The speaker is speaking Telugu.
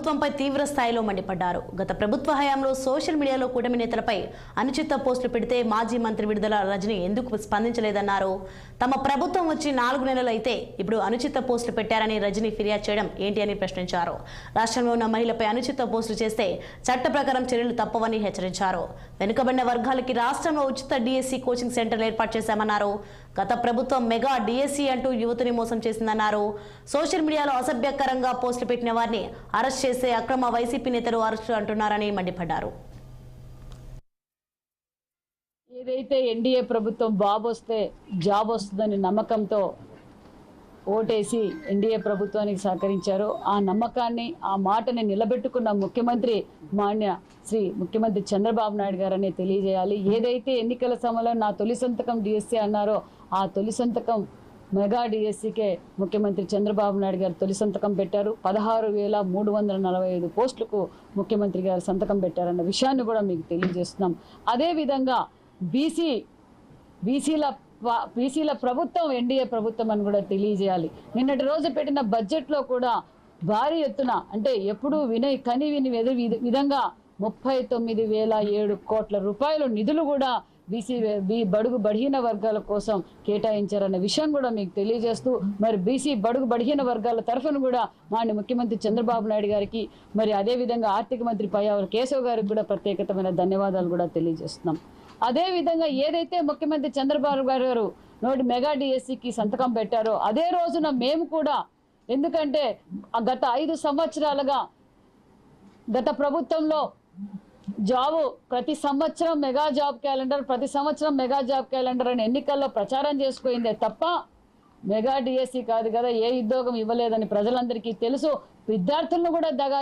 ప్రభుత్వంపై తీవ్ర స్థాయిలో మండిపడ్డారు. గత ప్రభుత్వ హయాంలో సోషల్ మీడియాలో కూటమి నేతలపై అనుచిత పోస్టులు పెడితే మాజీ మంత్రి విడుదల రజని ఎందుకు స్పందించలేదన్నారు. తమ ప్రభుత్వం వచ్చి 4 నెలలు అయితే ఇప్పుడు అనుచిత పోస్టులు పెట్టారని రజని ఫిర్యాదు చేయడం ఏంటి అని ప్రశ్నించారు. రాష్ట్రంలో ఉన్న మహిళపై అనుచిత పోస్టులు చేస్తే చట్ట ప్రకారం చర్యలు తప్పవని హెచ్చరించారు. వెనుకబడిన వర్గాలకి రాష్ట్రంలో ఉచిత డిఎస్సి కోచింగ్ సెంటర్లు ఏర్పాటు చేశామన్నారు. గత ప్రభుత్వం మెగా డిఎస్సి అంటూ యువతిని మోసం చేసిందన్నారు. సోషల్ మీడియాలో అసభ్యకరంగా పోస్టులు పెట్టిన వారిని అరెస్ట్ చేసే అక్రమ వైసీపీ నేతలు అరెస్టు అంటున్నారని మండిపడ్డారు. ఏదైతే ఎన్డీఏ ప్రభుత్వం బాబు వస్తే జాబ్ వస్తుందని నమ్మకంతో ఓటేసి ఎన్డీఏ ప్రభుత్వానికి సహకరించారో ఆ నమ్మకాన్ని ఆ మాటని నిలబెట్టుకున్న ముఖ్యమంత్రి మాన్య శ్రీ ముఖ్యమంత్రి చంద్రబాబు నాయుడు గారని తెలియజేయాలి. ఏదైతే ఎన్నికల సమయంలో నా తొలి సంతకం డిఎస్సి అన్నారో ఆ తొలి సంతకం మెగా డిఎస్సికే ముఖ్యమంత్రి చంద్రబాబు నాయుడు గారు తొలి సంతకం పెట్టారు. 16,345 పోస్టులకు ముఖ్యమంత్రి గారు సంతకం పెట్టారన్న విషయాన్ని కూడా మీకు తెలియజేస్తున్నాం. అదేవిధంగా బీసీల ప్రభుత్వం ఎన్డీఏ ప్రభుత్వం అని కూడా తెలియజేయాలి. నిన్నటి రోజు పెట్టిన బడ్జెట్లో కూడా భారీ ఎత్తున అంటే ఎప్పుడూ విని విధంగా 39,007 కోట్ల రూపాయలు నిధులు కూడా బడుగు బడిహీన వర్గాల కోసం కేటాయించారన్న విషయం కూడా మీకు తెలియజేస్తూ మరి బీసీ బడుగు బడిహీన వర్గాల తరఫున కూడా మాన్య ముఖ్యమంత్రి చంద్రబాబు నాయుడు గారికి మరి అదేవిధంగా ఆర్థిక మంత్రి పయ్యావుల కేశవ్ గారికి కూడా ప్రత్యేకమైన ధన్యవాదాలు కూడా తెలియజేస్తున్నాం. అదేవిధంగా ఏదైతే ముఖ్యమంత్రి చంద్రబాబు గారు మెగా డిఎస్సికి సంతకం పెట్టారో అదే రోజున మేము కూడా, ఎందుకంటే గత 5 సంవత్సరాలుగా గత ప్రభుత్వంలో జాబు ప్రతి సంవత్సరం మెగా జాబ్ క్యాలెండర్ అని ఎన్నికల్లో ప్రచారం చేసుకుందే తప్ప మెగా డిఎస్సి కాదు కదా, ఏ ఉద్యోగం ఇవ్వలేదని ప్రజలందరికీ తెలుసు. విద్యార్థులను కూడా దగా